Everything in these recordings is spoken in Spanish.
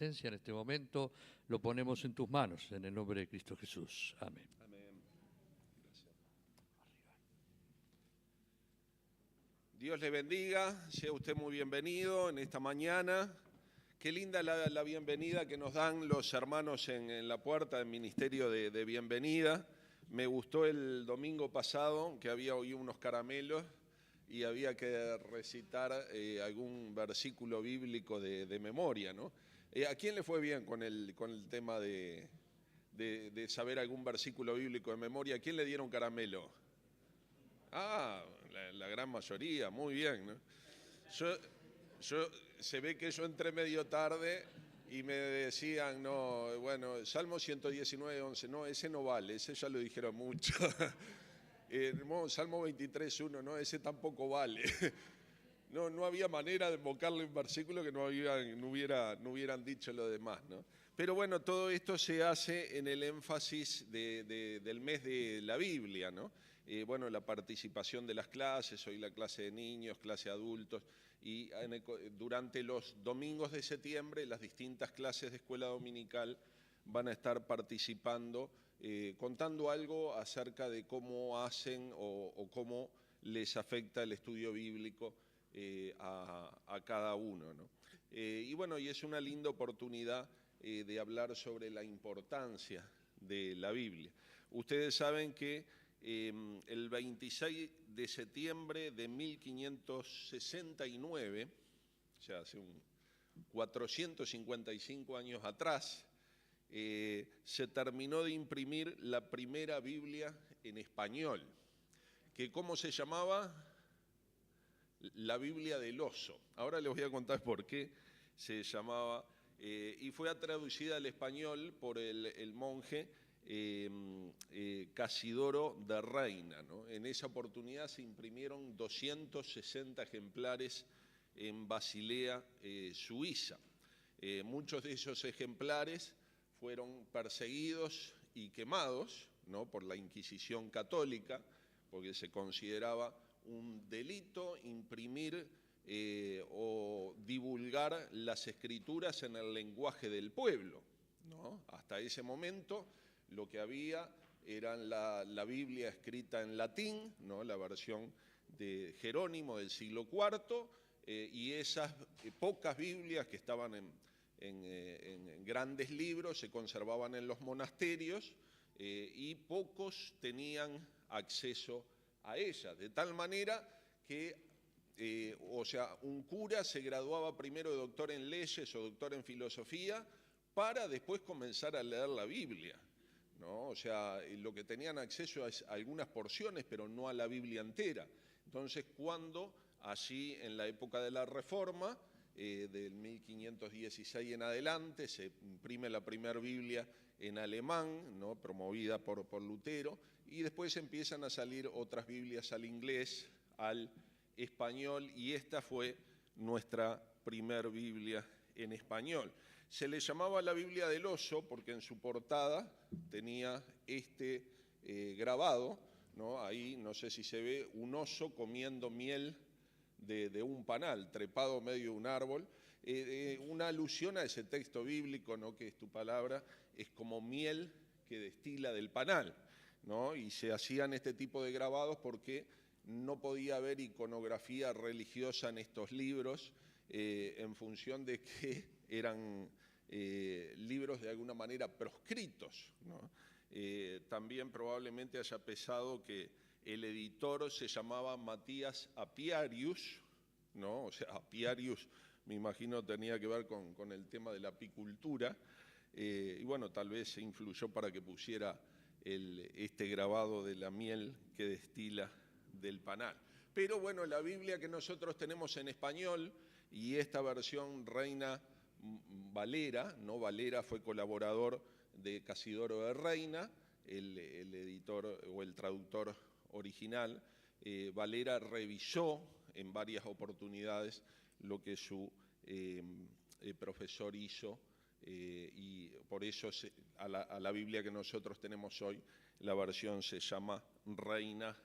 En este momento lo ponemos en tus manos, en el nombre de Cristo Jesús. Amén. Amén. Gracias. Dios le bendiga, sea usted muy bienvenido en esta mañana. Qué linda la bienvenida que nos dan los hermanos en la puerta del Ministerio de Bienvenida. Me gustó el domingo pasado que había hoy unos caramelos y había que recitar algún versículo bíblico de memoria, ¿no? ¿A quién le fue bien con el tema de saber algún versículo bíblico de memoria? ¿A quién le dieron caramelo? Ah, la gran mayoría, muy bien, ¿no? Se ve que yo entré medio tarde y me decían, no, bueno, Salmo 119, 11, no, ese no vale, ese ya lo dijeron mucho. Salmo 23, 1, no, ese tampoco vale. No había manera de invocarle un versículo que no hubieran dicho lo demás, ¿no? Pero bueno, todo esto se hace en el énfasis del mes de la Biblia, ¿no? Bueno, la participación de las clases, hoy la clase de niños, clase de adultos, y durante los domingos de septiembre las distintas clases de escuela dominical van a estar participando, contando algo acerca de cómo hacen o cómo les afecta el estudio bíblico a cada uno, ¿no? Y bueno, y es una linda oportunidad de hablar sobre la importancia de la Biblia. Ustedes saben que el 26 de septiembre de 1569, o sea, hace 455 años atrás, se terminó de imprimir la primera Biblia en español, que ¿cómo se llamaba? La Biblia del Oso. Ahora les voy a contar por qué se llamaba, y fue traducida al español por el monje Casidoro de Reina, ¿no? En esa oportunidad se imprimieron 260 ejemplares en Basilea, Suiza. Muchos de esos ejemplares fueron perseguidos y quemados, ¿no?, por la Inquisición católica, porque se consideraba un delito imprimir o divulgar las escrituras en el lenguaje del pueblo, ¿no? Hasta ese momento lo que había era la Biblia escrita en latín, ¿no?, la versión de Jerónimo del siglo IV, y esas pocas Biblias que estaban en grandes libros se conservaban en los monasterios y pocos tenían acceso a ella, de tal manera que, un cura se graduaba primero de doctor en leyes o doctor en filosofía para después comenzar a leer la Biblia, ¿no? O sea, lo que tenían acceso es a algunas porciones, pero no a la Biblia entera. Entonces, cuando allí en la época de la Reforma, del 1516 en adelante, se imprime la primera Biblia en alemán, ¿no?, promovida por Lutero, y después empiezan a salir otras Biblias al inglés, al español, y esta fue nuestra primer Biblia en español. Se le llamaba la Biblia del Oso porque en su portada tenía este grabado, ¿no? Ahí no sé si se ve un oso comiendo miel de un panal, trepado medio de un árbol, una alusión a ese texto bíblico, ¿no?, que es tu palabra, es como miel que destila del panal, ¿no? Y se hacían este tipo de grabados porque no podía haber iconografía religiosa en estos libros en función de que eran libros de alguna manera proscritos, ¿no? También probablemente haya pesado que el editor se llamaba Matías Apiarius, ¿no? O sea, Apiarius me imagino tenía que ver con el tema de la apicultura, y bueno, tal vez se influyó para que pusiera este grabado de la miel que destila del panal. Pero bueno, la Biblia que nosotros tenemos en español y esta versión Reina Valera, ¿no? Valera fue colaborador de Casidoro de Reina, el editor o el traductor original. Valera revisó en varias oportunidades lo que su profesor hizo, y por eso a la Biblia que nosotros tenemos hoy, la versión se llama Reina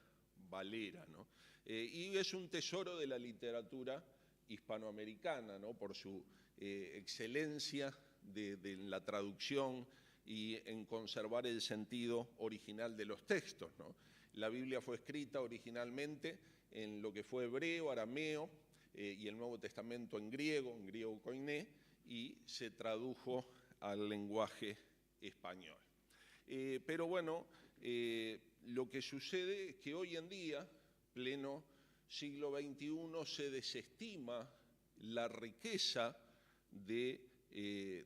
Valera, ¿no? Y es un tesoro de la literatura hispanoamericana, ¿no?, por su excelencia de la traducción y en conservar el sentido original de los textos, ¿no? La Biblia fue escrita originalmente en lo que fue hebreo, arameo y el Nuevo Testamento en griego koiné, y se tradujo al lenguaje español. Pero bueno, lo que sucede es que hoy en día, pleno siglo XXI, se desestima la riqueza de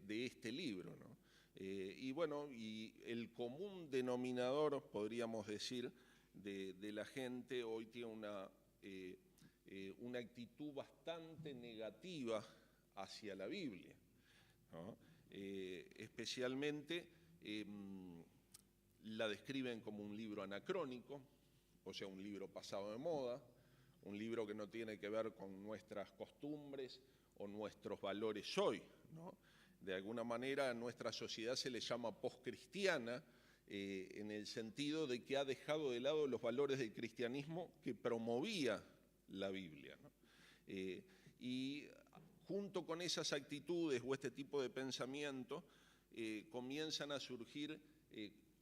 este libro, ¿no? Y bueno, y el común denominador, podríamos decir, de la gente hoy tiene una actitud bastante negativa hacia la Biblia, ¿no? Especialmente la describen como un libro anacrónico, o sea, un libro pasado de moda, un libro que no tiene que ver con nuestras costumbres o nuestros valores hoy, ¿no? De alguna manera a nuestra sociedad se le llama poscristiana, en el sentido de que ha dejado de lado los valores del cristianismo que promovía la Biblia, ¿no? Y junto con esas actitudes o este tipo de pensamiento comienzan a surgir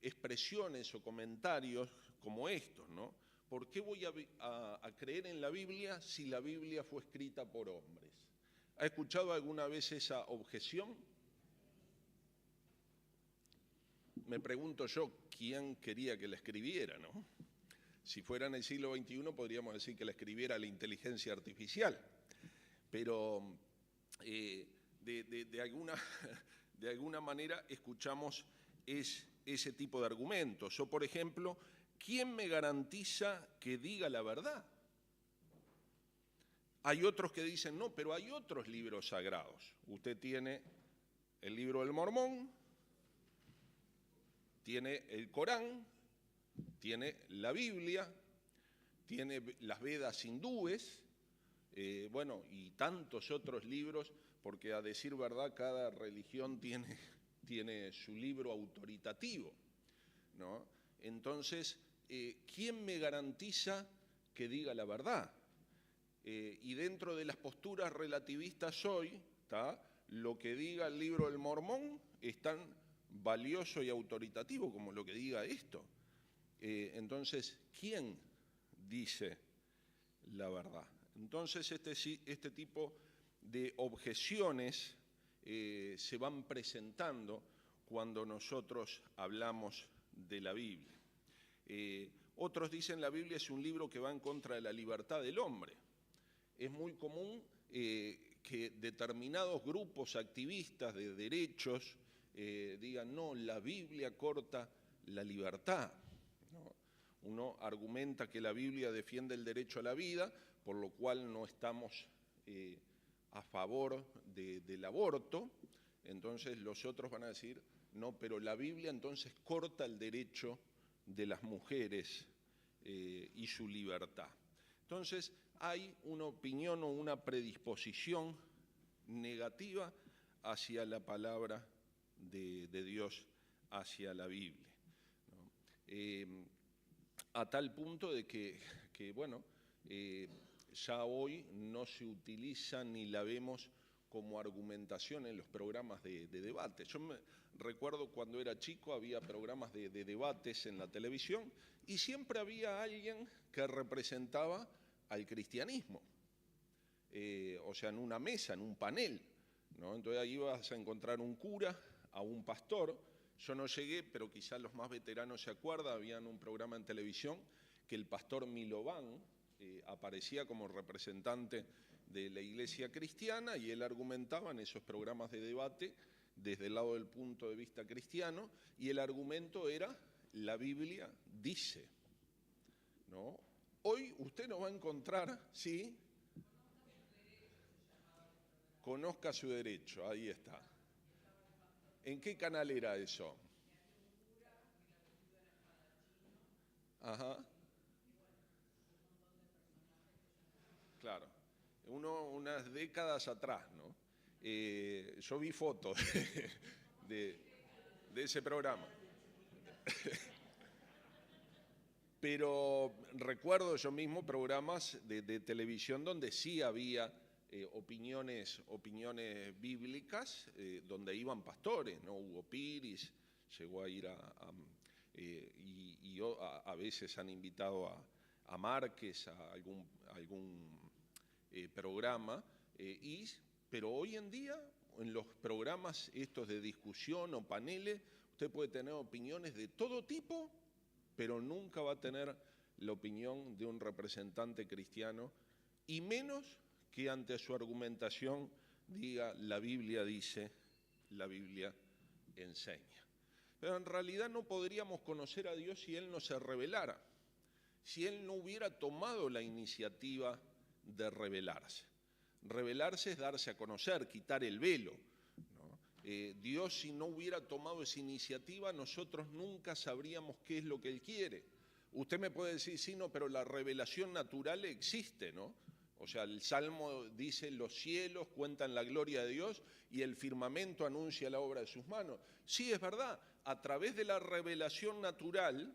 expresiones o comentarios como estos, ¿no? ¿Por qué voy a creer en la Biblia si la Biblia fue escrita por hombres? ¿Ha escuchado alguna vez esa objeción? Me pregunto yo, ¿quién quería que la escribiera, no? Si fuera en el siglo XXI podríamos decir que la escribiera la inteligencia artificial, pero de alguna manera escuchamos ese tipo de argumentos. O, por ejemplo, ¿quién me garantiza que diga la verdad? Hay otros que dicen, no, pero hay otros libros sagrados. Usted tiene el libro del Mormón, tiene el Corán, tiene la Biblia, tiene las Vedas hindúes, bueno, y tantos otros libros, porque a decir verdad, cada religión tiene su libro autoritativo, ¿no? Entonces, ¿quién me garantiza que diga la verdad? Y dentro de las posturas relativistas hoy, ¿tá?, lo que diga el libro del Mormón es tan valioso y autoritativo como lo que diga esto. Entonces, ¿quién dice la verdad? Entonces, este tipo de objeciones se van presentando cuando nosotros hablamos de la Biblia. Otros dicen la Biblia es un libro que va en contra de la libertad del hombre. Es muy común que determinados grupos activistas de derechos digan, no, la Biblia corta la libertad, ¿no? Uno argumenta que la Biblia defiende el derecho a la vida, por lo cual no estamos a favor del aborto. Entonces los otros van a decir, no, pero la Biblia entonces corta el derecho de las mujeres y su libertad. Entonces hay una opinión o una predisposición negativa hacia la palabra de Dios, hacia la Biblia, ¿no? A tal punto de que bueno, ya hoy no se utiliza ni la vemos como argumentación en los programas de debate. Yo me recuerdo cuando era chico había programas de debates en la televisión y siempre había alguien que representaba al cristianismo, o sea, en una mesa, en un panel, ¿no? Entonces ahí vas a encontrar un cura, a un pastor. Yo no llegué, pero quizás los más veteranos se acuerdan, había un programa en televisión que el pastor Milován aparecía como representante de la iglesia cristiana y él argumentaba en esos programas de debate desde el lado del punto de vista cristiano, y el argumento era, la Biblia dice, ¿no? Hoy usted no va a encontrar, ¿sí? Conozca su derecho, ahí está. ¿En qué canal era eso? Ajá. Claro. Unas décadas atrás, ¿no? Yo vi fotos de ese programa. Pero recuerdo yo mismo programas de televisión donde sí había opiniones bíblicas donde iban pastores, ¿no? Hugo Piris llegó a ir a veces han invitado a Márquez a algún programa, pero hoy en día en los programas estos de discusión o paneles, usted puede tener opiniones de todo tipo, pero nunca va a tener la opinión de un representante cristiano, y menos que ante su argumentación diga la Biblia dice, la Biblia enseña. Pero en realidad no podríamos conocer a Dios si Él no se revelara, si Él no hubiera tomado la iniciativa de revelarse. Revelarse es darse a conocer, quitar el velo, ¿no? Dios, si no hubiera tomado esa iniciativa, nosotros nunca sabríamos qué es lo que Él quiere. Usted me puede decir, sí, no, pero la revelación natural existe, ¿no? O sea, el Salmo dice, los cielos cuentan la gloria de Dios y el firmamento anuncia la obra de sus manos. Sí, es verdad, a través de la revelación natural,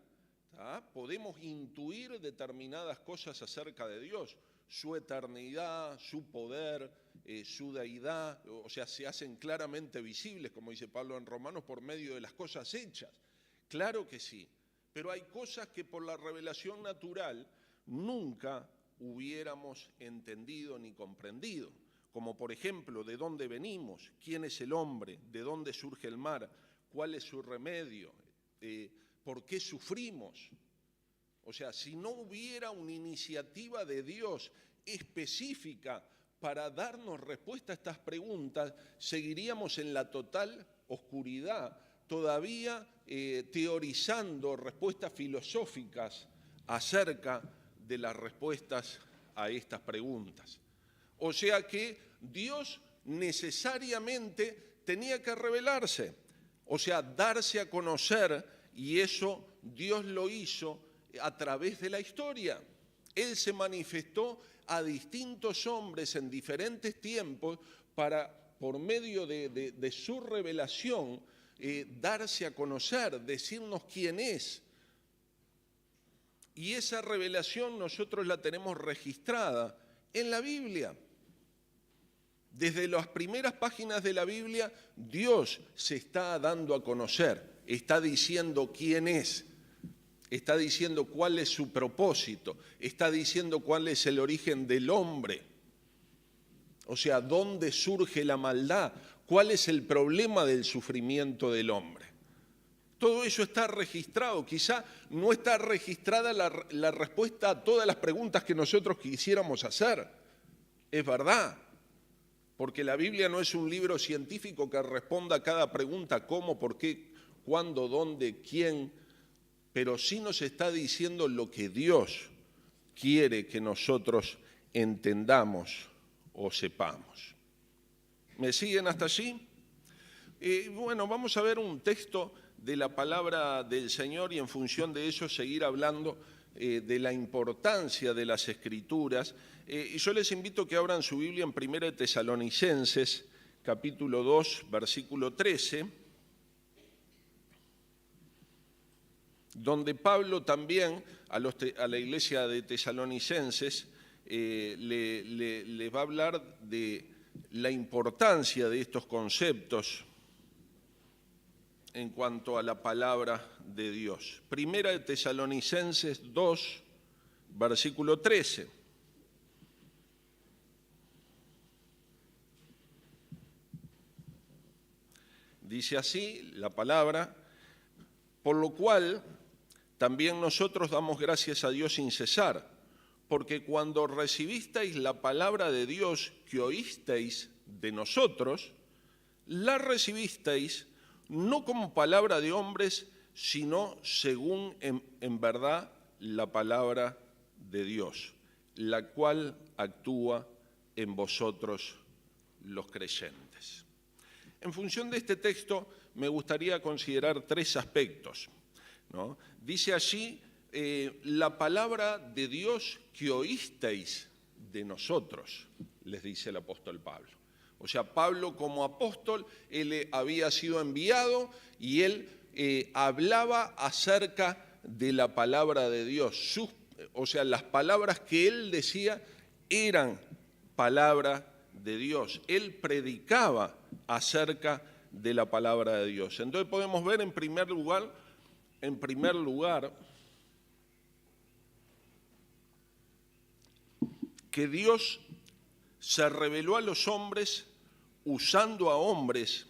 podemos intuir determinadas cosas acerca de Dios, su eternidad, su poder, su deidad, o sea, se hacen claramente visibles, como dice Pablo en Romanos, por medio de las cosas hechas. Claro que sí, pero hay cosas que por la revelación natural nunca hubiéramos entendido ni comprendido, como por ejemplo, de dónde venimos, quién es el hombre, de dónde surge el mar, cuál es su remedio, por qué sufrimos. O sea, si no hubiera una iniciativa de Dios específica para darnos respuesta a estas preguntas, seguiríamos en la total oscuridad, todavía teorizando respuestas filosóficas acerca de las respuestas a estas preguntas. O sea que Dios necesariamente tenía que revelarse, o sea, darse a conocer, y eso Dios lo hizo a través de la historia. Él se manifestó a distintos hombres en diferentes tiempos para, por medio de su revelación, darse a conocer, decirnos quién es. Y esa revelación nosotros la tenemos registrada en la Biblia. Desde las primeras páginas de la Biblia, Dios se está dando a conocer, está diciendo quién es, está diciendo cuál es su propósito, está diciendo cuál es el origen del hombre. O sea, dónde surge la maldad, cuál es el problema del sufrimiento del hombre. Todo eso está registrado, quizá no está registrada la respuesta a todas las preguntas que nosotros quisiéramos hacer. Es verdad, porque la Biblia no es un libro científico que responda a cada pregunta, cómo, por qué, cuándo, dónde, quién, pero sí nos está diciendo lo que Dios quiere que nosotros entendamos o sepamos. ¿Me siguen hasta allí? Bueno, vamos a ver un texto de la palabra del Señor y en función de eso seguir hablando de la importancia de las Escrituras. Y yo les invito a que abran su Biblia en 1 Tesalonicenses, capítulo 2, versículo 13, donde Pablo también a la iglesia de Tesalonicenses le va a hablar de la importancia de estos conceptos en cuanto a la palabra de Dios. 1 Tesalonicenses 2, versículo 13. Dice así la palabra: por lo cual también nosotros damos gracias a Dios sin cesar, porque cuando recibisteis la palabra de Dios que oísteis de nosotros, la recibisteis no como palabra de hombres, sino según en verdad la palabra de Dios, la cual actúa en vosotros los creyentes. En función de este texto me gustaría considerar tres aspectos, ¿no? Dice allí, la palabra de Dios que oísteis de nosotros, les dice el apóstol Pablo. O sea, Pablo como apóstol, él había sido enviado y él hablaba acerca de la palabra de Dios. O sea, las palabras que él decía eran palabra de Dios. Él predicaba acerca de la palabra de Dios. Entonces podemos ver en primer lugar, que Dios se reveló a los hombres usando a hombres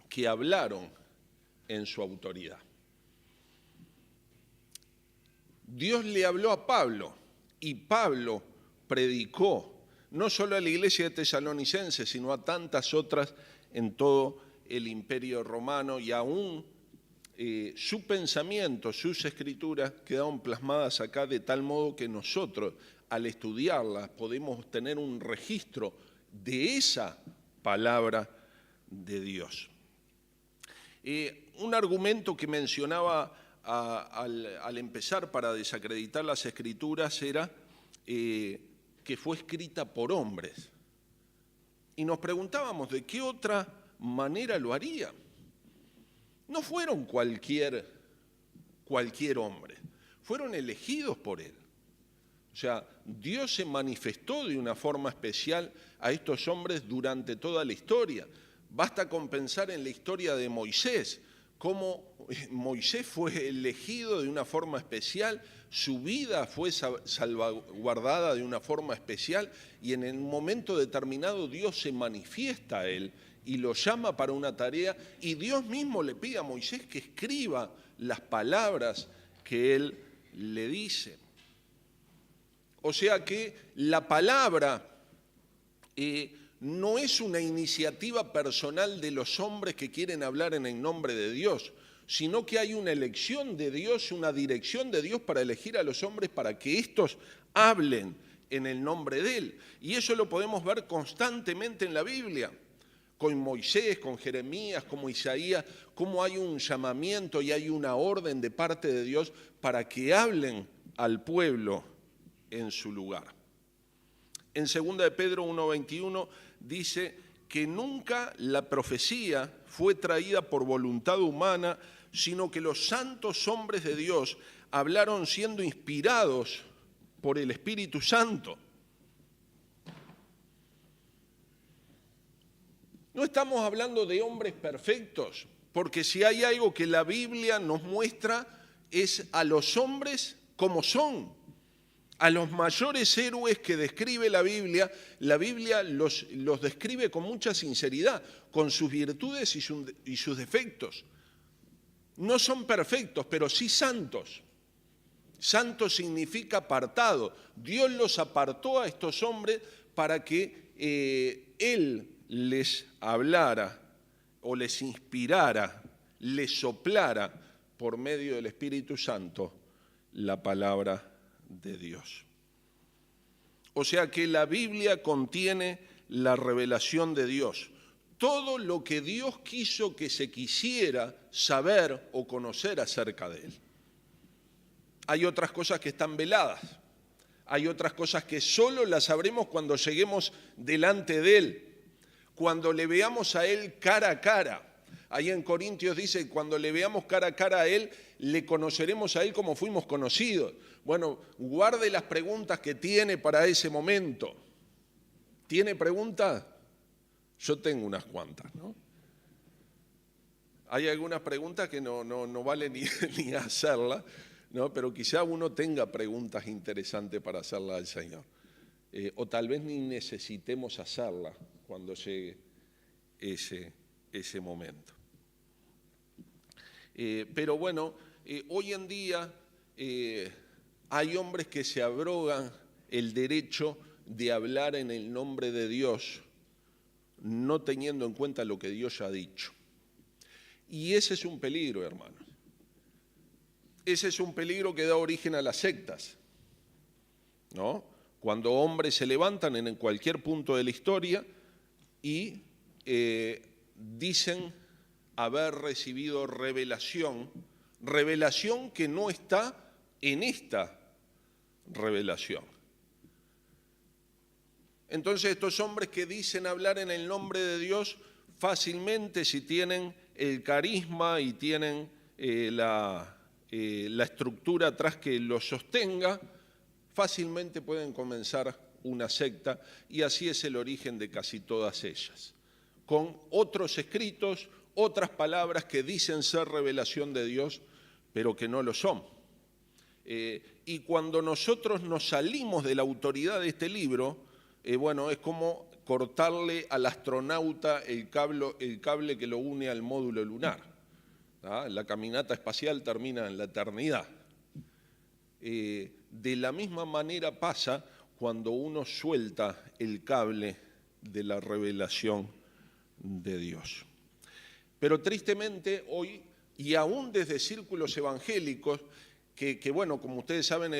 que hablaron en su autoridad. Dios le habló a Pablo y Pablo predicó no solo a la iglesia de Tesalonicenses, sino a tantas otras en todo el Imperio Romano, y aún su pensamiento, sus escrituras quedaron plasmadas acá de tal modo que nosotros al estudiarlas podemos tener un registro de esa palabra de Dios. Un argumento que mencionaba al empezar para desacreditar las escrituras era que fue escrita por hombres. Y nos preguntábamos de qué otra manera lo haría. No fueron cualquier hombre, fueron elegidos por él. O sea, Dios se manifestó de una forma especial a estos hombres durante toda la historia. Basta con pensar en la historia de Moisés, cómo Moisés fue elegido de una forma especial, su vida fue salvaguardada de una forma especial, y en un momento determinado Dios se manifiesta a él y lo llama para una tarea, y Dios mismo le pide a Moisés que escriba las palabras que él le dice. O sea que la palabra no es una iniciativa personal de los hombres que quieren hablar en el nombre de Dios, sino que hay una elección de Dios, una dirección de Dios para elegir a los hombres para que éstos hablen en el nombre de Él. Y eso lo podemos ver constantemente en la Biblia, con Moisés, con Jeremías, como Isaías, cómo hay un llamamiento y hay una orden de parte de Dios para que hablen al pueblo en su lugar. En 2 de Pedro 1:21 dice que nunca la profecía fue traída por voluntad humana, sino que los santos hombres de Dios hablaron siendo inspirados por el Espíritu Santo. No estamos hablando de hombres perfectos, porque si hay algo que la Biblia nos muestra es a los hombres como son. A los mayores héroes que describe la Biblia los describe con mucha sinceridad, con sus virtudes y sus defectos. No son perfectos, pero sí santos. Santo significa apartado. Dios los apartó a estos hombres para que Él les hablara o les inspirara, les soplara por medio del Espíritu Santo la palabra de Dios. O sea que la Biblia contiene la revelación de Dios. Todo lo que Dios quiso que se quisiera saber o conocer acerca de Él. Hay otras cosas que están veladas. Hay otras cosas que solo las sabremos cuando lleguemos delante de Él, cuando le veamos a Él cara a cara. Ahí en Corintios dice, cuando le veamos cara a cara a Él, le conoceremos a Él como fuimos conocidos. Bueno, guarde las preguntas que tiene para ese momento. ¿Tiene preguntas? Yo tengo unas cuantas, ¿no? Hay algunas preguntas que no vale ni hacerlas, ¿no? Pero quizá uno tenga preguntas interesantes para hacerlas al Señor. O tal vez ni necesitemos hacerlas cuando llegue ese momento. Pero bueno, hoy en día hay hombres que se abrogan el derecho de hablar en el nombre de Dios, no teniendo en cuenta lo que Dios ya ha dicho. Y ese es un peligro, hermanos. Ese es un peligro que da origen a las sectas, ¿no? Cuando hombres se levantan en cualquier punto de la historia y dicen haber recibido revelación que no está en esta revelación. Entonces estos hombres que dicen hablar en el nombre de Dios, fácilmente, si tienen el carisma y tienen la estructura atrás que los sostenga, fácilmente pueden comenzar una secta, y así es el origen de casi todas ellas, con otros escritos, otras palabras que dicen ser revelación de Dios, pero que no lo son. Y cuando nosotros nos salimos de la autoridad de este libro, bueno, es como cortarle al astronauta el cable que lo une al módulo lunar. La caminata espacial termina en la eternidad. De la misma manera pasa cuando uno suelta el cable de la revelación de Dios. Pero tristemente hoy, y aún desde círculos evangélicos, que bueno, como ustedes saben,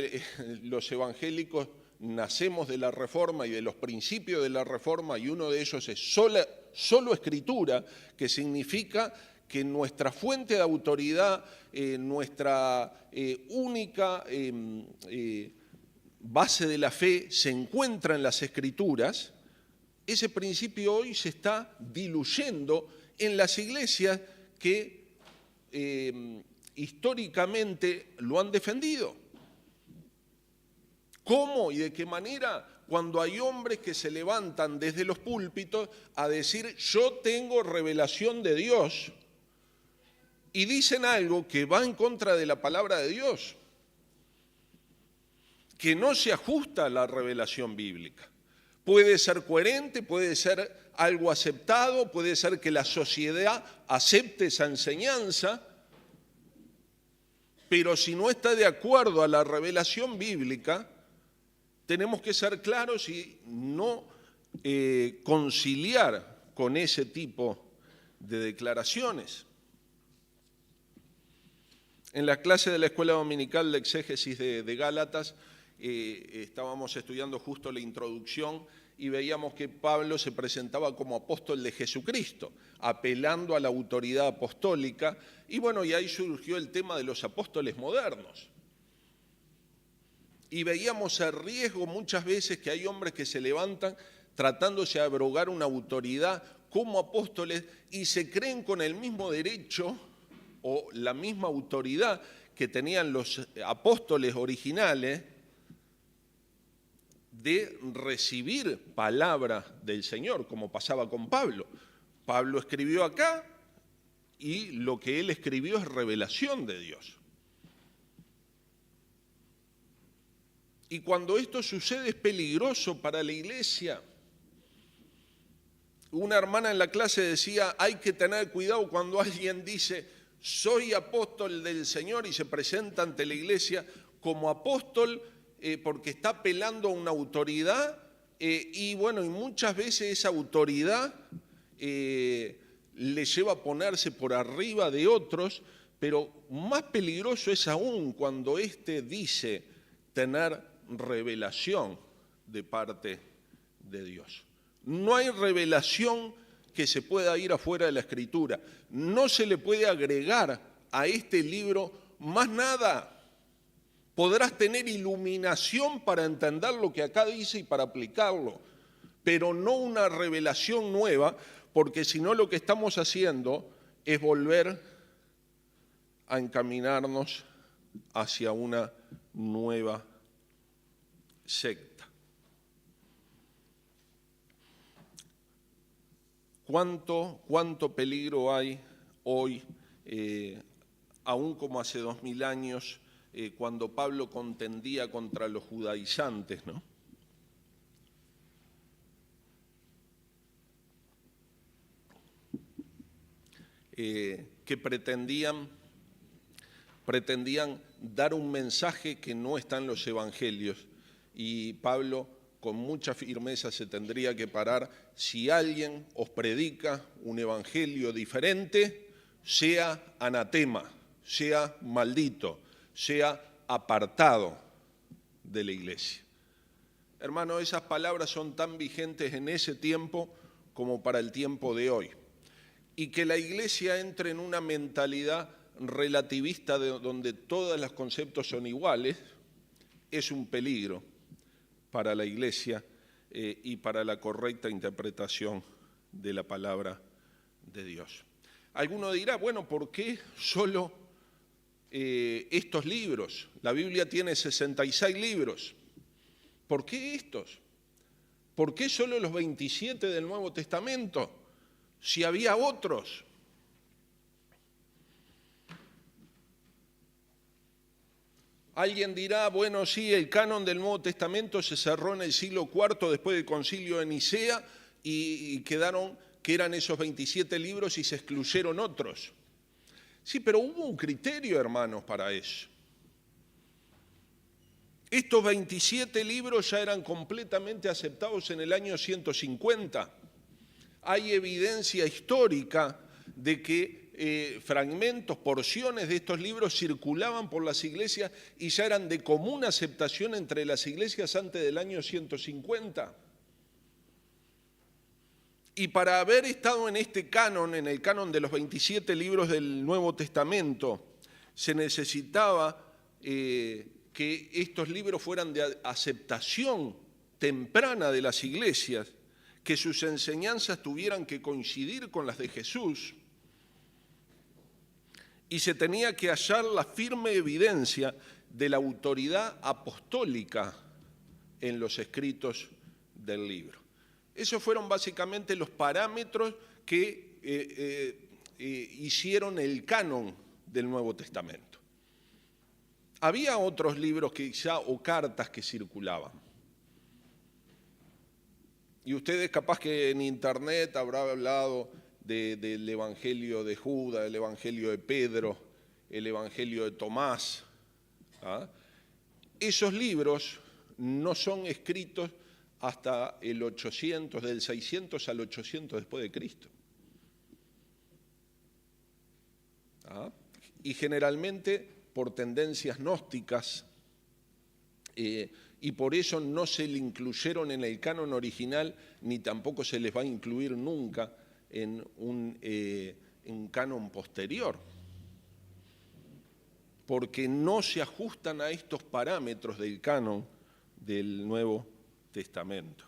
los evangélicos nacemos de la Reforma y de los principios de la Reforma, y uno de ellos es solo Escritura, que significa que nuestra fuente de autoridad, nuestra única base de la fe se encuentra en las Escrituras. Ese principio hoy se está diluyendo en las iglesias que históricamente lo han defendido. ¿Cómo y de qué manera? Cuando hay hombres que se levantan desde los púlpitos a decir: yo tengo revelación de Dios, y dicen algo que va en contra de la palabra de Dios, que no se ajusta a la revelación bíblica. Puede ser coherente, puede ser algo aceptado, puede ser que la sociedad acepte esa enseñanza, pero si no está de acuerdo a la revelación bíblica, tenemos que ser claros y no conciliar con ese tipo de declaraciones. En la clase de la Escuela Dominical de Exégesis de Gálatas estábamos estudiando justo la introducción y veíamos que Pablo se presentaba como apóstol de Jesucristo, apelando a la autoridad apostólica, y bueno, y ahí surgió el tema de los apóstoles modernos. Y veíamos el riesgo muchas veces que hay hombres que se levantan tratándose de abrogar una autoridad como apóstoles y se creen con el mismo derecho o la misma autoridad que tenían los apóstoles originales de recibir palabra del Señor, como pasaba con Pablo. Pablo escribió acá y lo que él escribió es revelación de Dios. Y cuando esto sucede es peligroso para la iglesia. Una hermana en la clase decía: hay que tener cuidado cuando alguien dice: soy apóstol del Señor, y se presenta ante la iglesia como apóstol porque está apelando a una autoridad, y bueno, y muchas veces esa autoridad le lleva a ponerse por arriba de otros, pero más peligroso es aún cuando éste dice tener revelación de parte de Dios. No hay revelación que se pueda ir afuera de la Escritura. No se le puede agregar a este libro más nada. Podrás tener iluminación para entender lo que acá dice y para aplicarlo, pero no una revelación nueva, porque si no lo que estamos haciendo es volver a encaminarnos hacia una nueva secta. ¿Cuánto peligro hay hoy, aún como hace 2000 años, cuando Pablo contendía contra los judaizantes, ¿no? Que pretendían dar un mensaje que no está en los evangelios, y Pablo con mucha firmeza se tendría que parar: si alguien os predica un evangelio diferente, sea anatema, sea maldito, sea apartado de la iglesia. Hermano, esas palabras son tan vigentes en ese tiempo como para el tiempo de hoy. Y que la iglesia entre en una mentalidad relativista donde todos los conceptos son iguales es un peligro para la iglesia y para la correcta interpretación de la palabra de Dios. Alguno dirá: bueno, ¿por qué solo estos libros? La Biblia tiene 66 libros. ¿Por qué estos? ¿Por qué solo los 27 del Nuevo Testamento? Si había otros. Alguien dirá, bueno, sí, el canon del Nuevo Testamento se cerró en el siglo IV después del Concilio de Nicea y quedaron que eran esos 27 libros y se excluyeron otros. Sí, pero hubo un criterio, hermanos, para eso. Estos 27 libros ya eran completamente aceptados en el año 150. Hay evidencia histórica de que fragmentos, porciones de estos libros circulaban por las iglesias y ya eran de común aceptación entre las iglesias antes del año 150. Y para haber estado en este canon, en el canon de los 27 libros del Nuevo Testamento, se necesitaba que estos libros fueran de aceptación temprana de las iglesias, que sus enseñanzas tuvieran que coincidir con las de Jesús, y se tenía que hallar la firme evidencia de la autoridad apostólica en los escritos del libro. Esos fueron básicamente los parámetros que hicieron el canon del Nuevo Testamento. Había otros libros o cartas que circulaban. Y ustedes capaz que en internet habrán hablado del Evangelio de Judas, el Evangelio de Pedro, el Evangelio de Tomás. ¿Ah? Esos libros no son escritos hasta el 800, del 600 al 800 después de Cristo. ¿Ah? Y generalmente por tendencias gnósticas, y por eso no se le incluyeron en el canon original, ni tampoco se les va a incluir nunca en un canon posterior, porque no se ajustan a estos parámetros del canon del Nuevo Testamento.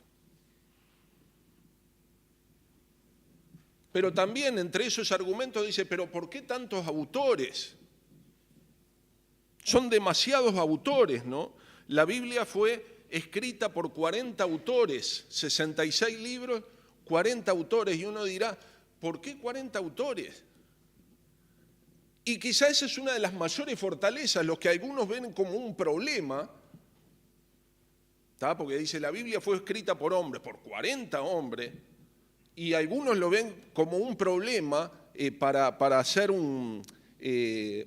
Pero también entre esos argumentos dice, pero ¿por qué tantos autores? Son demasiados autores, ¿no? La Biblia fue escrita por 40 autores, 66 libros, 40 autores, y uno dirá, ¿por qué 40 autores? Y quizá esa es una de las mayores fortalezas, lo que algunos ven como un problema, ¿tá? Porque dice, la Biblia fue escrita por hombres, por 40 hombres, y algunos lo ven como un problema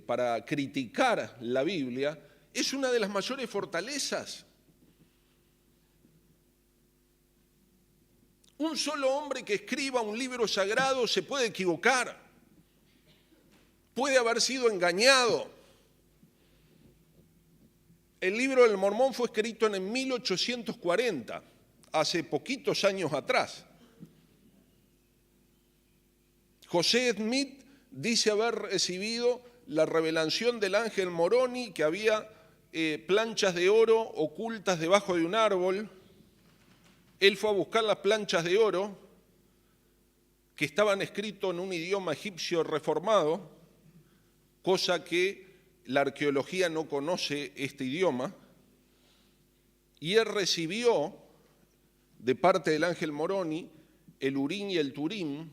para criticar la Biblia. Es una de las mayores fortalezas. Un solo hombre que escriba un libro sagrado se puede equivocar, puede haber sido engañado. El libro del Mormón fue escrito en 1840, hace poquitos años atrás. José Smith dice haber recibido la revelación del ángel Moroni, que había planchas de oro ocultas debajo de un árbol. Él fue a buscar las planchas de oro que estaban escritas en un idioma egipcio reformado, cosa que la arqueología no conoce este idioma, y él recibió de parte del ángel Moroni el Urim y el Turim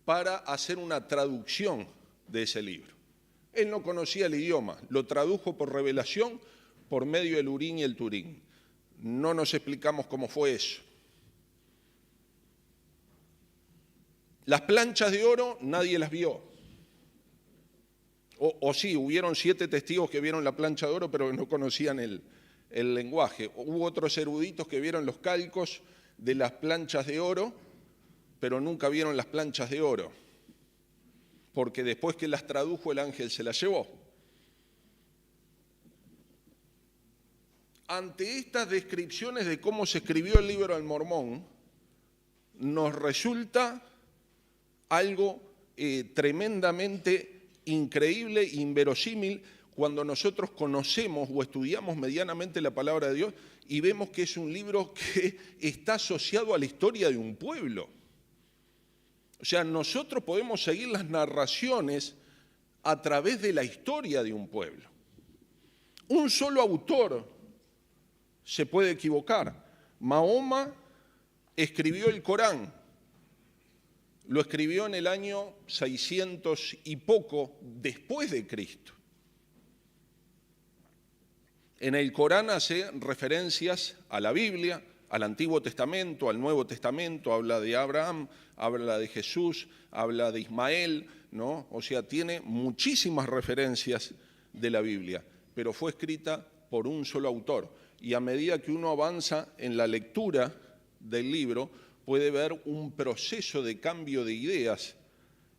para hacer una traducción de ese libro. Él no conocía el idioma, lo tradujo por revelación por medio del Urim y el Turim. No nos explicamos cómo fue eso. Las planchas de oro nadie las vio. O sí, hubieron 7 testigos que vieron la plancha de oro, pero no conocían el lenguaje. Hubo otros eruditos que vieron los calcos de las planchas de oro, pero nunca vieron las planchas de oro, porque después que las tradujo el ángel se las llevó. Ante estas descripciones de cómo se escribió el libro del Mormón, nos resulta algo tremendamente increíble e inverosímil cuando nosotros conocemos o estudiamos medianamente la palabra de Dios y vemos que es un libro que está asociado a la historia de un pueblo. O sea, nosotros podemos seguir las narraciones a través de la historia de un pueblo. Un solo autor se puede equivocar. Mahoma escribió el Corán. Lo escribió en el año 600 y poco después de Cristo. En el Corán hace referencias a la Biblia, al Antiguo Testamento, al Nuevo Testamento, habla de Abraham, habla de Jesús, habla de Ismael, ¿no? O sea, tiene muchísimas referencias de la Biblia, pero fue escrita por un solo autor. Y a medida que uno avanza en la lectura del libro, puede ver un proceso de cambio de ideas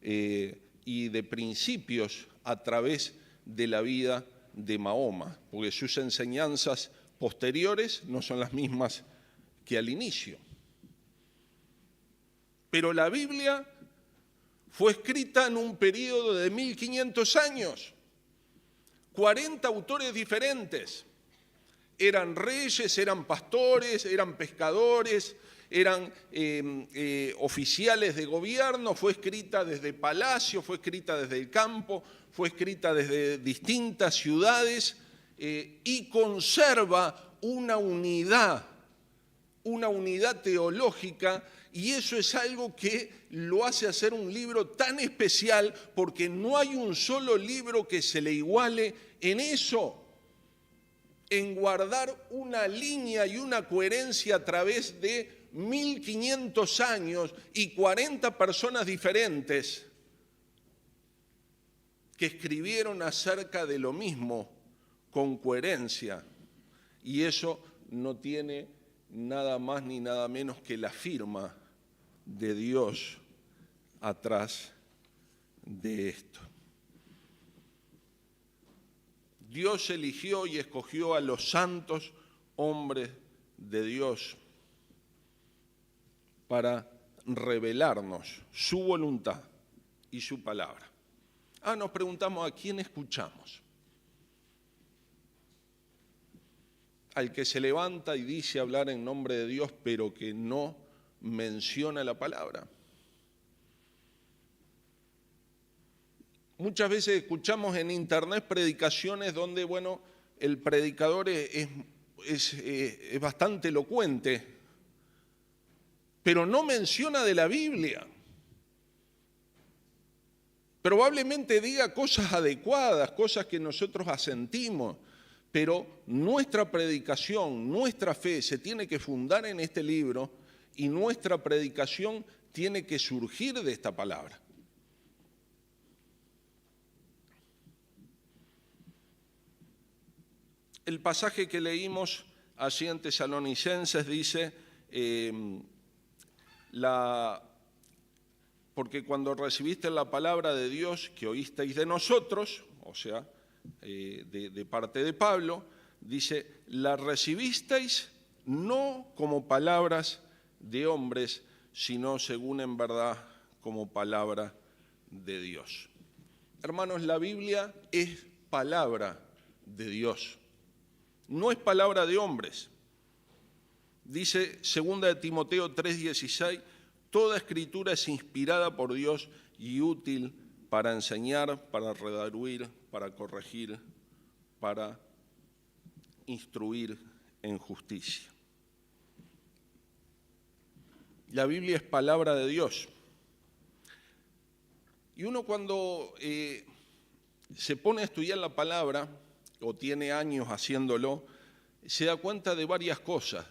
y de principios a través de la vida de Mahoma, porque sus enseñanzas posteriores no son las mismas que al inicio. Pero la Biblia fue escrita en un periodo de 1500 años, 40 autores diferentes. Eran reyes, eran pastores, eran pescadores, eran oficiales de gobierno, fue escrita desde palacio, fue escrita desde el campo, fue escrita desde distintas ciudades y conserva una unidad teológica, y eso es algo que lo hace hacer un libro tan especial, porque no hay un solo libro que se le iguale en eso, en guardar una línea y una coherencia a través de 1500 años y 40 personas diferentes que escribieron acerca de lo mismo con coherencia. Y eso no tiene nada más ni nada menos que la firma de Dios atrás de esto. Dios eligió y escogió a los santos hombres de Dios para revelarnos su voluntad y su palabra. Nos preguntamos, ¿a quién escuchamos? Al que se levanta y dice hablar en nombre de Dios, pero que no menciona la palabra. Muchas veces escuchamos en internet predicaciones donde, bueno, el predicador es bastante elocuente, pero no menciona de la Biblia. Probablemente diga cosas adecuadas, cosas que nosotros asentimos, pero nuestra predicación, nuestra fe se tiene que fundar en este libro y nuestra predicación tiene que surgir de esta palabra. El pasaje que leímos allí en Tesalonicenses dice, porque cuando recibiste la palabra de Dios que oísteis de nosotros, o sea, de parte de Pablo, dice, la recibisteis no como palabras de hombres, sino según en verdad como palabra de Dios. Hermanos, la Biblia es palabra de Dios, no es palabra de hombres. Dice 2 Timoteo 3:16, toda escritura es inspirada por Dios y útil para enseñar, para redarguir, para corregir, para instruir en justicia. La Biblia es palabra de Dios. Y uno cuando se pone a estudiar la palabra, o tiene años haciéndolo, se da cuenta de varias cosas.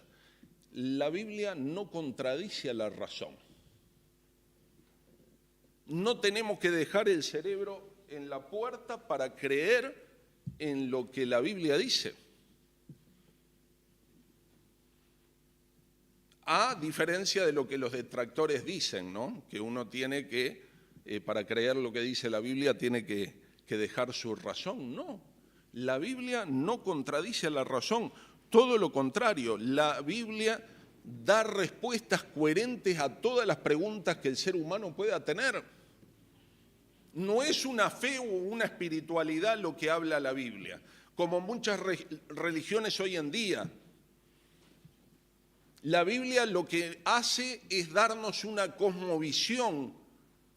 La Biblia no contradice a la razón. No tenemos que dejar el cerebro en la puerta para creer en lo que la Biblia dice. A diferencia de lo que los detractores dicen, ¿no? Que uno tiene que, para creer lo que dice la Biblia, tiene que dejar su razón. No, la Biblia no contradice a la razón, todo lo contrario. La Biblia da respuestas coherentes a todas las preguntas que el ser humano pueda tener. No es una fe o una espiritualidad lo que habla la Biblia, como muchas religiones hoy en día. La Biblia lo que hace es darnos una cosmovisión,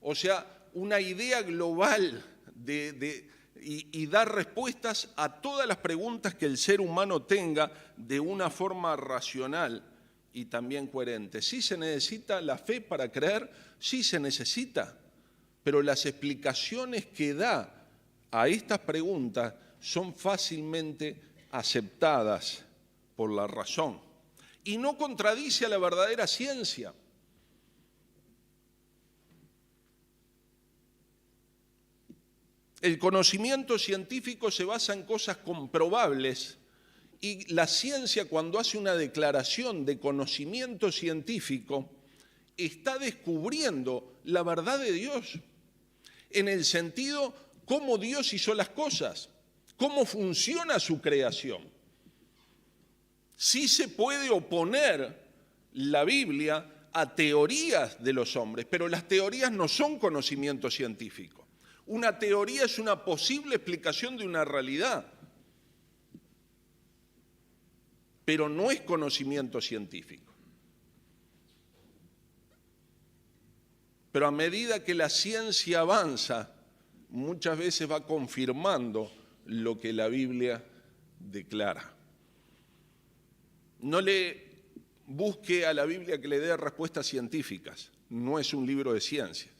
o sea, una idea global y dar respuestas a todas las preguntas que el ser humano tenga de una forma racional y también coherente. ¿Sí se necesita la fe para creer? Sí se necesita, pero las explicaciones que da a estas preguntas son fácilmente aceptadas por la razón y no contradice a la verdadera ciencia. El conocimiento científico se basa en cosas comprobables y la ciencia, cuando hace una declaración de conocimiento científico, está descubriendo la verdad de Dios en el sentido cómo Dios hizo las cosas, cómo funciona su creación. Sí se puede oponer la Biblia a teorías de los hombres, pero las teorías no son conocimiento científico. Una teoría es una posible explicación de una realidad, pero no es conocimiento científico. Pero a medida que la ciencia avanza, muchas veces va confirmando lo que la Biblia declara. No le busque a la Biblia que le dé respuestas científicas, no es un libro de ciencias,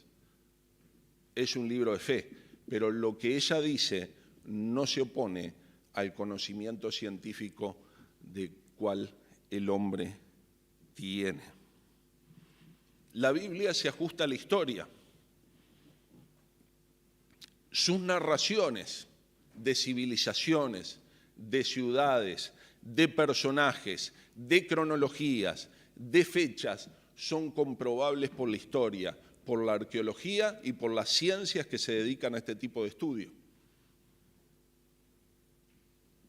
es un libro de fe, pero lo que ella dice no se opone al conocimiento científico de cual el hombre tiene. La Biblia se ajusta a la historia. Sus narraciones de civilizaciones, de ciudades, de personajes, de cronologías, de fechas, son comprobables por la historia, por la arqueología y por las ciencias que se dedican a este tipo de estudio.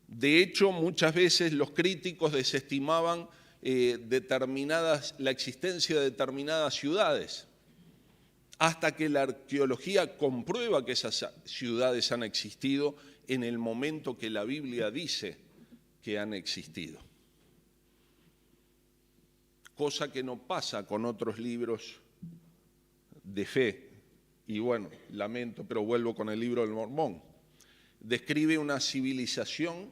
De hecho, muchas veces los críticos desestimaban la existencia de determinadas ciudades, hasta que la arqueología comprueba que esas ciudades han existido en el momento que la Biblia dice que han existido. Cosa que no pasa con otros libros de fe. Y bueno, lamento, pero vuelvo con el libro del Mormón. Describe una civilización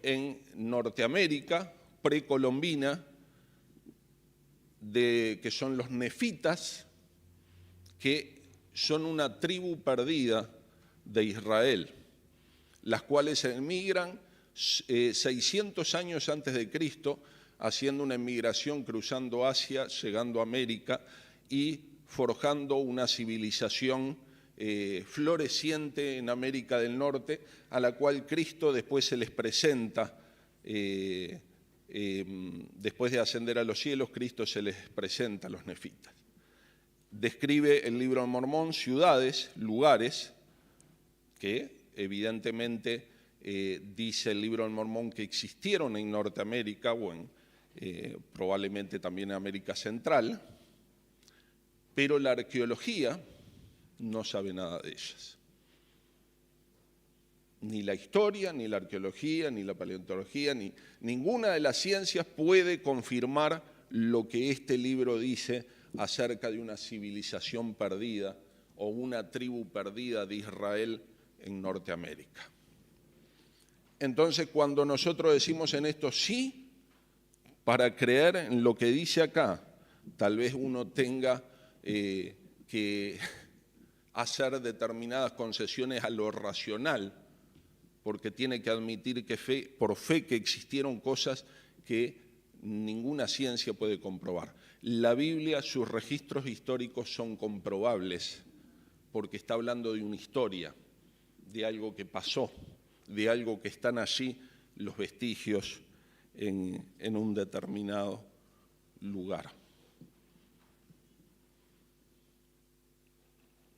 en Norteamérica, precolombina, que son los nefitas, que son una tribu perdida de Israel, las cuales emigran 600 años antes de Cristo, haciendo una emigración cruzando Asia, llegando a América y forjando una civilización floreciente en América del Norte, a la cual Cristo después se les presenta, después de ascender a los cielos, Cristo se les presenta a los nefitas. Describe el libro de Mormón ciudades, lugares, que evidentemente dice el libro de Mormón que existieron en Norteamérica o probablemente también en América Central, pero la arqueología no sabe nada de ellas. Ni la historia, ni la arqueología, ni la paleontología, ni ninguna de las ciencias puede confirmar lo que este libro dice acerca de una civilización perdida o una tribu perdida de Israel en Norteamérica. Entonces, cuando nosotros decimos en esto sí, para creer en lo que dice acá, tal vez uno tenga que hacer determinadas concesiones a lo racional, porque tiene que admitir que por fe que existieron cosas que ninguna ciencia puede comprobar. La Biblia, sus registros históricos son comprobables, porque está hablando de una historia, de algo que pasó, de algo que están allí los vestigios en un determinado lugar.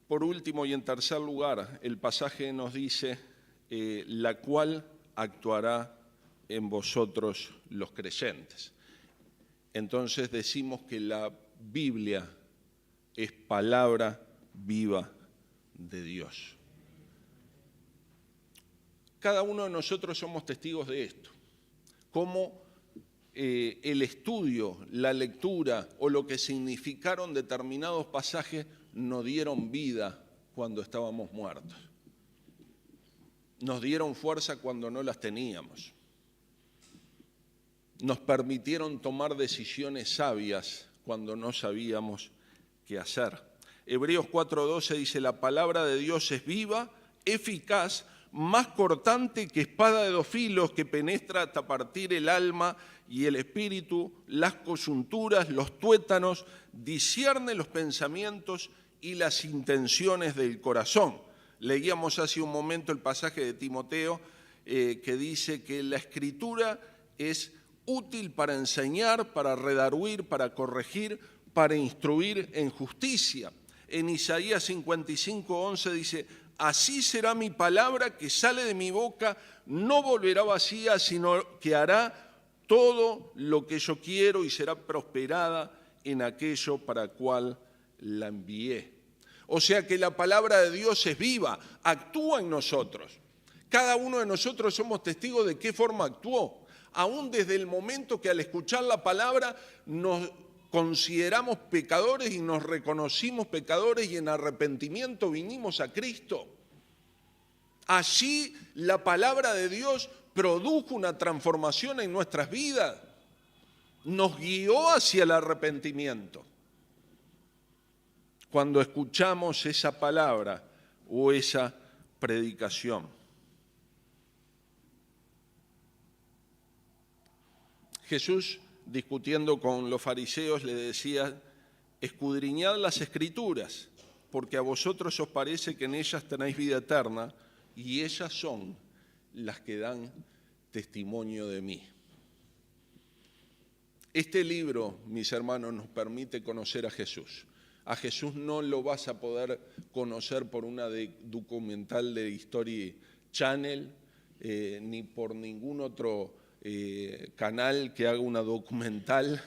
Por último y en tercer lugar, el pasaje nos dice, la cual actuará en vosotros los creyentes. Entonces decimos que la Biblia es palabra viva de Dios. Cada uno de nosotros somos testigos de esto, cómo el estudio, la lectura o lo que significaron determinados pasajes nos dieron vida cuando estábamos muertos. Nos dieron fuerza cuando no las teníamos. nos permitieron tomar decisiones sabias cuando no sabíamos qué hacer. Hebreos 4:12 dice, la palabra de Dios es viva, eficaz, más cortante que espada de dos filos, que penetra hasta partir el alma y el espíritu, las coyunturas, los tuétanos, discierne los pensamientos y las intenciones del corazón. Leíamos hace un momento el pasaje de Timoteo que dice que la Escritura es útil para enseñar, para redarguir, para corregir, para instruir en justicia. En Isaías 55:11 dice, así será mi palabra que sale de mi boca, no volverá vacía, sino que hará todo lo que yo quiero y será prosperada en aquello para cual la envié. O sea que la palabra de Dios es viva, actúa en nosotros. Cada uno de nosotros somos testigos de qué forma actuó. Aún desde el momento que al escuchar la palabra nos consideramos pecadores y nos reconocimos pecadores y en arrepentimiento vinimos a Cristo. Allí la palabra de Dios produjo una transformación en nuestras vidas, nos guió hacia el arrepentimiento. Cuando escuchamos esa palabra o esa predicación. Jesús, discutiendo con los fariseos, le decía, escudriñad las Escrituras, porque a vosotros os parece que en ellas tenéis vida eterna, y ellas son las que dan testimonio de mí. Este libro, mis hermanos, nos permite conocer a Jesús. A Jesús no lo vas a poder conocer por una documental de History Channel, ni por ningún otro canal que haga una documental,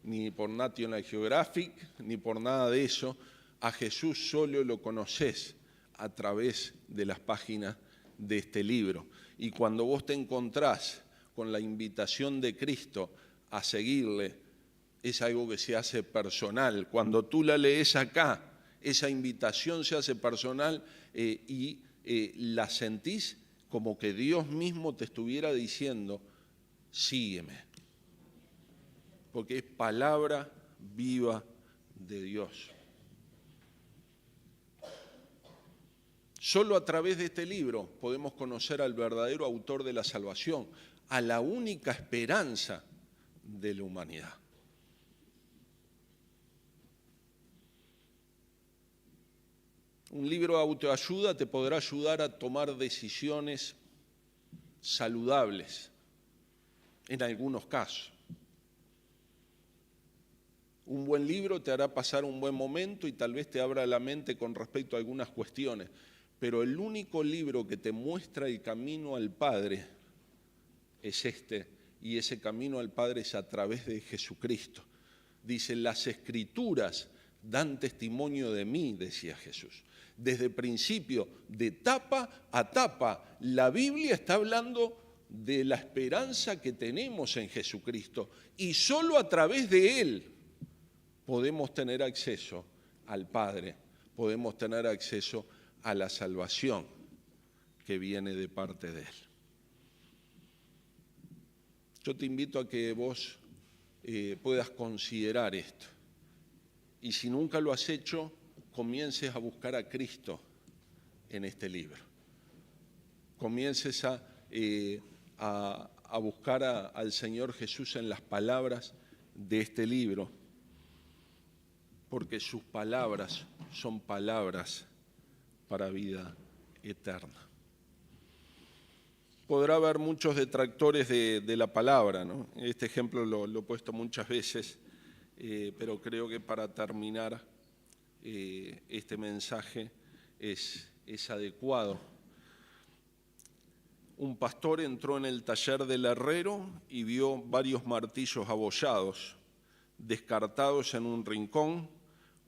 ni por National Geographic, ni por nada de eso. A Jesús solo lo conoces a través de las páginas de este libro. Y cuando vos te encontrás con la invitación de Cristo a seguirle, es algo que se hace personal. Cuando tú la lees acá, esa invitación se hace personal y la sentís como que Dios mismo te estuviera diciendo, sígueme. Porque es palabra viva de Dios. Solo a través de este libro podemos conocer al verdadero autor de la salvación, a la única esperanza de la humanidad. Un libro de autoayuda te podrá ayudar a tomar decisiones saludables, en algunos casos. Un buen libro te hará pasar un buen momento y tal vez te abra la mente con respecto a algunas cuestiones, pero el único libro que te muestra el camino al Padre es este, y ese camino al Padre es a través de Jesucristo. Dice, las Escrituras dan testimonio de mí, decía Jesús. Desde el principio, de tapa a tapa, la Biblia está hablando de la esperanza que tenemos en Jesucristo y solo a través de Él podemos tener acceso al Padre, podemos tener acceso a la salvación que viene de parte de Él. Yo te invito a que vos puedas considerar esto y si nunca lo has hecho, comiences a buscar a Cristo en este libro. Comiences a buscar al Señor Jesús en las palabras de este libro, porque sus palabras son palabras para vida eterna. Podrá haber muchos detractores de la palabra, ¿no? Este ejemplo lo he puesto muchas veces, pero creo que para terminar este mensaje es adecuado. Un pastor entró en el taller del herrero y vio varios martillos abollados, descartados en un rincón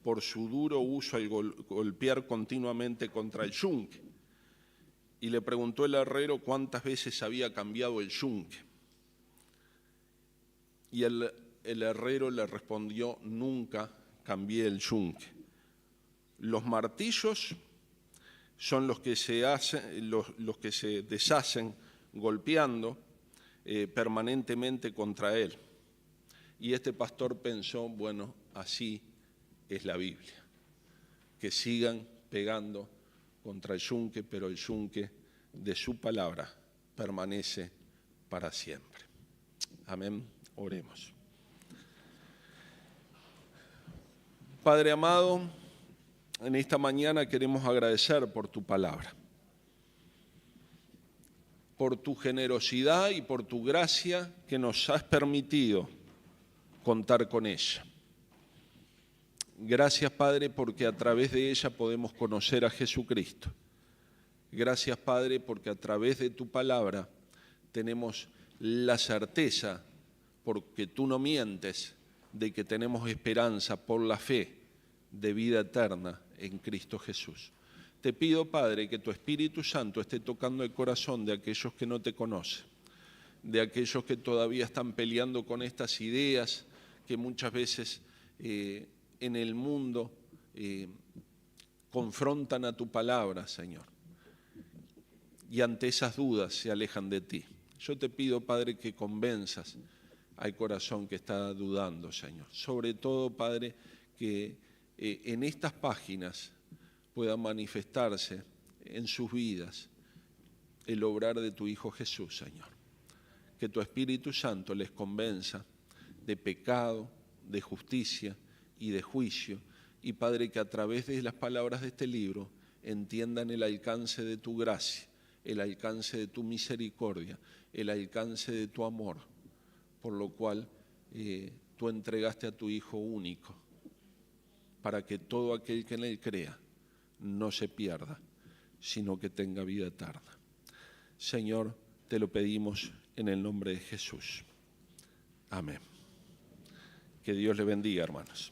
por su duro uso al golpear continuamente contra el yunque. Y le preguntó el herrero cuántas veces había cambiado el yunque. Y el herrero le respondió, nunca cambié el yunque. Los martillos son los que se deshacen golpeando, permanentemente contra él. Y este pastor pensó, bueno, así es la Biblia, que sigan pegando contra el yunque, pero el yunque de su palabra permanece para siempre. Amén. Oremos. Padre amado, en esta mañana queremos agradecer por tu palabra, por tu generosidad y por tu gracia que nos has permitido contar con ella. Gracias, Padre, porque a través de ella podemos conocer a Jesucristo. Gracias, Padre, porque a través de tu palabra tenemos la certeza, porque tú no mientes, de que tenemos esperanza por la fe de vida eterna en Cristo Jesús. Te pido, Padre, que tu Espíritu Santo esté tocando el corazón de aquellos que no te conocen, de aquellos que todavía están peleando con estas ideas que muchas veces en el mundo confrontan a tu palabra, Señor, y ante esas dudas se alejan de ti. Yo te pido, Padre, que convenzas al corazón que está dudando, Señor. Sobre todo, Padre, que en estas páginas pueda manifestarse en sus vidas el obrar de tu Hijo Jesús, Señor. Que tu Espíritu Santo les convenza de pecado, de justicia y de juicio. Y, Padre, que a través de las palabras de este libro entiendan el alcance de tu gracia, el alcance de tu misericordia, el alcance de tu amor, por lo cual tú entregaste a tu Hijo único, para que todo aquel que en él crea no se pierda, sino que tenga vida eterna. Señor, te lo pedimos en el nombre de Jesús. Amén. Que Dios le bendiga, hermanos.